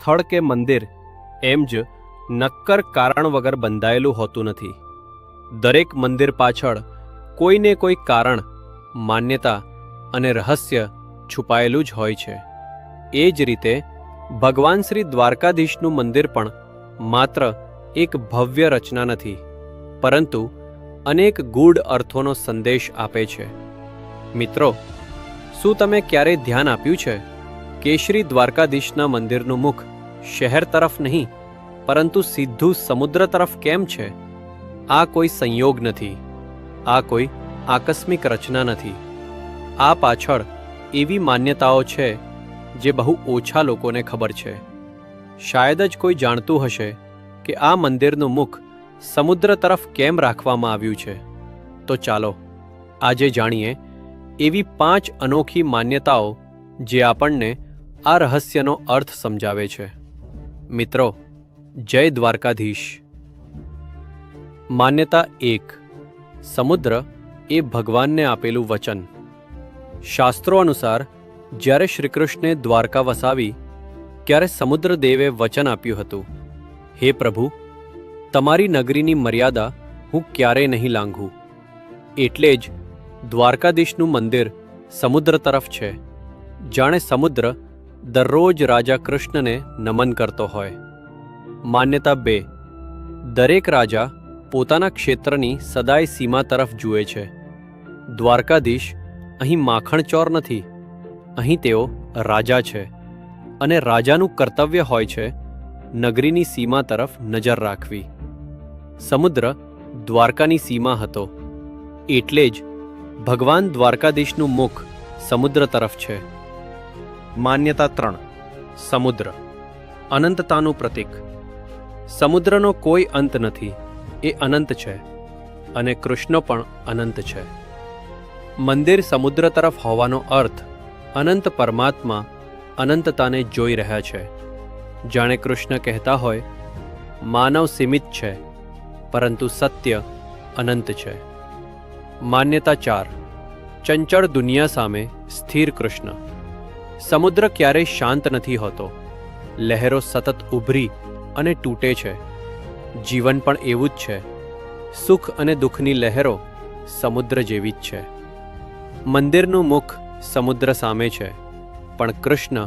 સ્થળ કે મંદિર એમ જ નક્કર કારણ વગર બંધાયેલું હોતું નથી. દરેક મંદિર પાછળ કોઈને કોઈ કારણ, માન્યતા અને રહસ્ય છુપાયેલું જ હોય છે. એ જ રીતે ભગવાન શ્રી દ્વારકાધીશનું મંદિર પણ માત્ર એક ભવ્ય રચના નથી, પરંતુ અનેક ગૂઢ અર્થોનો સંદેશ આપે છે. મિત્રો, શું તમે ક્યારેય ધ્યાન આપ્યું છે કે શ્રી દ્વારકાધીશના મંદિરનું મુખ શહેર તરફ નહીં, પરંતુ સીધું સમુદ્ર તરફ કેમ છે? આ કોઈ સંયોગ નથી, આ કોઈ આકસ્મિક રચના નથી. આ પાછળ એવી માન્યતાઓ છે જે બહુ ઓછા લોકોને ખબર છે. શાયદ જ કોઈ જાણતું હશે કે આ મંદિરનું મુખ સમુદ્ર તરફ કેમ રાખવામાં આવ્યું છે. તો ચાલો આજે જાણીએ એવી 5 અનોખી માન્યતાઓ જે આપણને આ રહસ્યનો અર્થ સમજાવે છે. મિત્રો, જય દ્વારકાધીશ. માન્યતા 1. સમુદ્ર એ ભગવાનને આપેલું વચન. શાસ્ત્રો અનુસાર જ્યારે શ્રીકૃષ્ણે દ્વારકા વસાવી ત્યારે સમુદ્રદેવે વચન આપ્યું હતું, હે પ્રભુ, તમારી નગરીની મર્યાદા હું ક્યારેય નહીં લાંઘું. એટલે જ દ્વારકાધીશનું મંદિર સમુદ્ર તરફ છે, જાણે સમુદ્ર દરરોજ રાજા કૃષ્ણને નમન કરતો હોય. માન્યતા 2. દરેક રાજા પોતાના ક્ષેત્રની સદાય સીમા તરફ જુએ છે. દ્વારકાધીશ અહીં માખણચોર નથી, અહીં તેઓ રાજા છે, અને રાજાનું કર્તવ્ય હોય છે નગરીની સીમા તરફ નજર રાખવી. સમુદ્ર દ્વારકાની સીમા હતો, એટલે જ ભગવાન દ્વારકાધીશનું મુખ સમુદ્ર તરફ છે. માન્યતા 3. સમુદ્ર અનંતતાનું પ્રતીક. સમુદ્રનો કોઈ અંત નથી, એ અનંત છે, અને કૃષ્ણ પણ અનંત છે. મંદિર સમુદ્ર તરફ હોવાનો અર્થ અનંત પરમાત્મા અનંતતાને જોઈ રહ્યા છે. જાણે કૃષ્ણ કહેતા હોય, માનવ સીમિત છે, પરંતુ સત્ય અનંત છે. માન્યતા 4. ચંચળ દુનિયા સામે સ્થિર કૃષ્ણ. સમુદ્ર ક્યારેય શાંત નથી હોતો, લહેરો સતત ઉભરી અને તૂટે છે. જીવન પણ એવું જ છે. સુખ અને દુઃખની લહેરો સમુદ્ર જેવી જ છે. મંદિરનું મુખ સમુદ્ર સામે છે, પણ કૃષ્ણ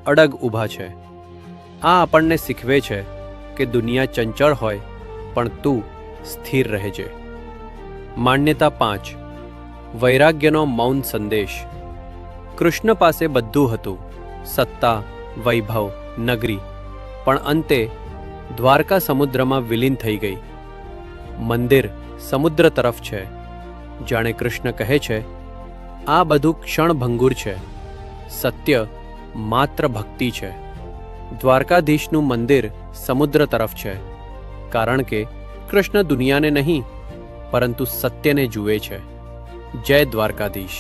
અડગ ઊભા છે. આ આપણને શીખવે છે કે દુનિયા ચંચળ હોય, પણ તું સ્થિર રહેજે. માન્યતા 5. વૈરાગ્યનો મૌન સંદેશ. કૃષ્ણ પાસે બધું હતું, સત્તા, વૈભવ, નગરી, પણ અંતે દ્વારકા સમુદ્રમાં વિલીન થઈ ગઈ. મંદિર સમુદ્ર તરફ છે, જાણે કૃષ્ણ કહે છે, આ બધું ક્ષણભંગુર છે, સત્ય માત્ર ભક્તિ છે. દ્વારકાધીશનું મંદિર સમુદ્ર તરફ છે, કારણ કે કૃષ્ણ દુનિયાને નહીં, પરંતુ સત્યને જુએ છે. જય દ્વારકાધીશ.